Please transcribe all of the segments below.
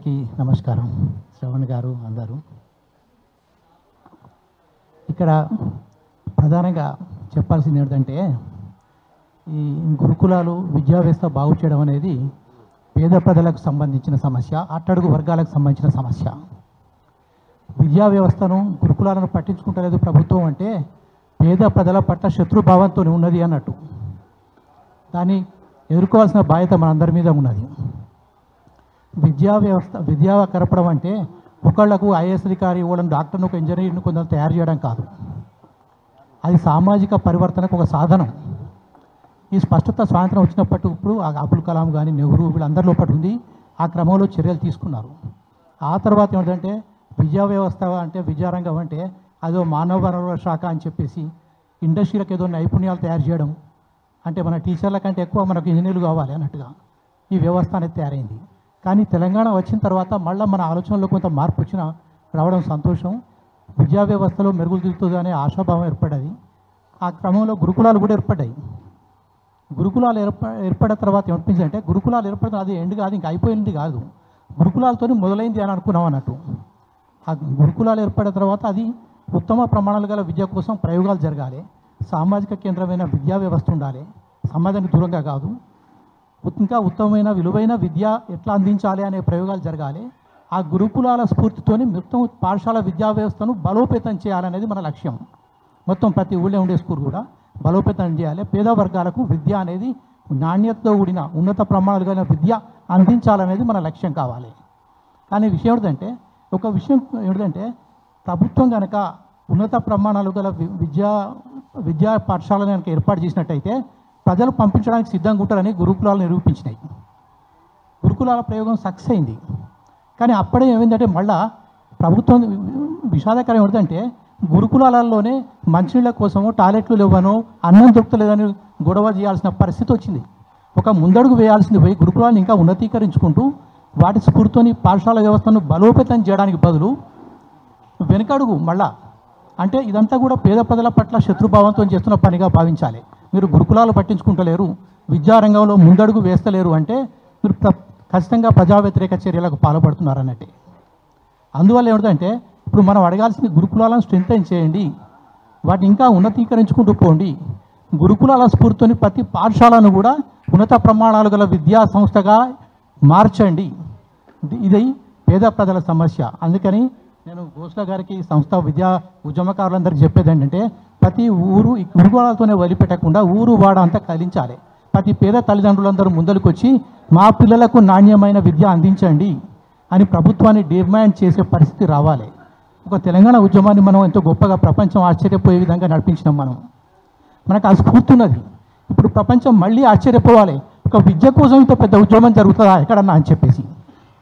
అందరికీ నమస్కారం. శ్రవణ్ గారు అందరూ ఇక్కడ ప్రధానంగా చెప్పాల్సింది ఏంటంటే ఈ గురుకులాలు విద్యా వ్యవస్థ బాగు చేయడం అనేది పేద ప్రజలకు సంబంధించిన సమస్య, అట్టడుగు వర్గాలకు సంబంధించిన సమస్య. విద్యా వ్యవస్థను గురుకులాలను పట్టించుకుంటలేదు ప్రభుత్వం అంటే పేద ప్రజల పట్ల శత్రుభావంతో ఉన్నది అన్నట్టు. దాన్ని ఎదుర్కోవాల్సిన బాధ్యత మనందరి మీద ఉన్నది. విద్యా వ్యవస్థ విద్యా కరపడం అంటే ఒకళ్లకు ఐఏఎస్ అధికారి ఇవ్వడం, డాక్టర్ను ఒక ఇంజనీర్ను కొందరు తయారు చేయడం కాదు. అది సామాజిక పరివర్తనకు ఒక సాధనం. ఈ స్పష్టత స్వాతంత్రం వచ్చినప్పటి ఇప్పుడు అబుల్ కలాం కానీ నెహ్రూ వీళ్ళందరి లోపల ఉంది. ఆ క్రమంలో చర్యలు తీసుకున్నారు. ఆ తర్వాత ఏమిటంటే విద్యా వ్యవస్థ అంటే విద్యారంగం అంటే అదో మానవ వనరుల శాఖ అని చెప్పేసి ఇండస్ట్రీలకు ఏదో నైపుణ్యాలు తయారు చేయడం, అంటే మన టీచర్ల కంటే ఎక్కువ మనకు ఇంజనీర్లు కావాలి అన్నట్టుగా ఈ వ్యవస్థ అనేది తయారైంది. కానీ తెలంగాణ వచ్చిన తర్వాత మళ్ళీ మన ఆలోచనలో కొంత మార్పు రావడం సంతోషం. విద్యా వ్యవస్థలో మెరుగులు దిగుతుంది అనే ఆశాభావం ఏర్పడ్డది. ఆ క్రమంలో గురుకులాలు కూడా ఏర్పడ్డాయి. గురుకులాలు ఏర్పడిన తర్వాత ఏమనిపించిందంటే గురుకులాలు ఏర్పడిన అది ఎండ్ కాదు, ఇంకా అయిపోయింది కాదు, గురుకులాలతో మొదలైంది అని అనుకున్నాం అన్నట్టు. ఆ గురుకులాలు ఏర్పడిన తర్వాత అది ఉత్తమ ప్రమాణాలు గల విద్య కోసం ప్రయోగాలు జరగాలి, సామాజిక కేంద్రమైన విద్యా వ్యవస్థ ఉండాలి, సమాజానికి దూరంగా కాదు, ఇంకా ఉత్తమమైన విలువైన విద్య ఎట్లా అందించాలి అనే ప్రయోగాలు జరగాలి. ఆ గురుకులాల స్ఫూర్తితోని మొత్తం పాఠశాల విద్యా వ్యవస్థను బలోపేతం చేయాలనేది మన లక్ష్యం. మొత్తం ప్రతి ఊళ్ళో ఉండే స్కూల్ కూడా బలోపేతం చేయాలి. పేద వర్గాలకు విద్య అనేది నాణ్యతతో కూడిన ఉన్నత ప్రమాణాలు కలిగిన విద్య అందించాలనేది మన లక్ష్యం కావాలి. కానీ విషయం ఏంటంటే ప్రభుత్వం కనుక ఉన్నత ప్రమాణాలు గల విద్యా పాఠశాలను కనుక ఏర్పాటు చేసినట్టయితే ప్రజలు పంపించడానికి సిద్ధంగా ఉంటారని గురుకులాలు నిరూపించినాయి. గురుకులాల ప్రయోగం సక్సెస్ అయింది. కానీ అప్పుడే ఏమైందంటే మళ్ళా ప్రభుత్వం విషాదకరం ఏంటంటే గురుకులాలలోనే మంచినీళ్ళ కోసమో టాయిలెట్లు లేవనో అన్నం దొరకలేదని గొడవ చేయాల్సిన పరిస్థితి వచ్చింది. ఒక ముందడుగు వేయాల్సింది పోయి గురుకులాలను ఇంకా ఉన్నతీకరించుకుంటూ వాటి స్ఫూర్తితోని పాఠశాల వ్యవస్థను బలోపేతం చేయడానికి బదులు వెనుకడుగు మళ్ళా, అంటే ఇదంతా కూడా పేద ప్రజల పట్ల శత్రుభావంతో చేస్తున్న పనిగా భావించాలి. మీరు గురుకులాలు పట్టించుకుంటలేరు, విద్యారంగంలో ముందడుగు వేస్తలేరు అంటే మీరు ఖచ్చితంగా ప్రజా వ్యతిరేక చర్యలకు పాల్పడుతున్నారు అన్నట్టే. అందువల్ల ఏమిటంటే ఇప్పుడు మనం అడగాల్సింది గురుకులాలను స్ట్రెంథెన్ చేయండి, వాటిని ఇంకా ఉన్నతీకరించుకుంటూ పోండి. గురుకులాల స్ఫూర్తితోని ప్రతి పాఠశాలను కూడా ఉన్నత ప్రమాణాలు గల విద్యా సంస్థగా మార్చండి. ఇది పేద ప్రజల సమస్య. అందుకని నేను గోస్లా గారికి సంస్థ విద్యా ఉద్యమకారులందరికీ చెప్పేది ఏంటంటే ప్రతి ఊరు ఈ గురుకులాలతోనే వదిలిపెట్టకుండా ఊరు వాడ అంతా కదిలించాలి. ప్రతి పేద తల్లిదండ్రులందరూ ముందరికి వచ్చి మా పిల్లలకు నాణ్యమైన విద్య అందించండి అని ప్రభుత్వాన్ని డిమాండ్ చేసే పరిస్థితి రావాలి. ఒక తెలంగాణ ఉద్యమాన్ని మనం ఎంతో గొప్పగా ప్రపంచం ఆశ్చర్యపోయే విధంగా నడిపించినాం. మనకు ఆ స్ఫూర్తి ఉన్నది. ఇప్పుడు ప్రపంచం మళ్ళీ ఆశ్చర్యపోవాలి, ఒక విద్య కోసం ఇంత పెద్ద ఉద్యమం జరుగుతుందా ఎక్కడన్నా అని చెప్పేసి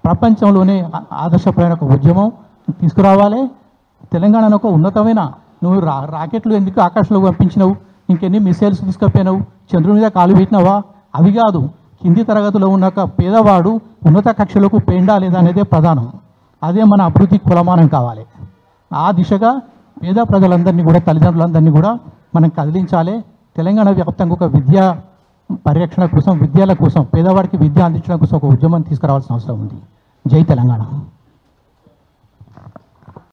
ప్రపంచంలోనే ఆదర్శపరమైన ఒక ఉద్యమం తీసుకురావాలి. తెలంగాణను ఒక ఉన్నతమైన, నువ్వు రాకెట్లు ఎందుకు ఆకాశంలో పంపించినావు, ఇంకెన్ని మిసైల్స్ తీసుకుపోయినావు, చంద్రుని మీద కాలు పెట్టినావా, అవి కాదు, కింది తరగతిలో ఉన్న పేదవాడు ఉన్నత కక్షలకు పెండా లేదా అనేదే ప్రధానం. అదే మన అభివృద్ధి కులమానం కావాలి. ఆ దిశగా పేద ప్రజలందరినీ కూడా తల్లిదండ్రులందరినీ కూడా మనం కదిలించాలి. తెలంగాణ వ్యాప్తంగా ఒక విద్యా పరిరక్షణ కోసం, విద్యాల కోసం, పేదవాడికి విద్య అందించడం కోసం ఒక ఉద్యమం తీసుకురావాల్సిన అవసరం ఉంది. జై తెలంగాణ.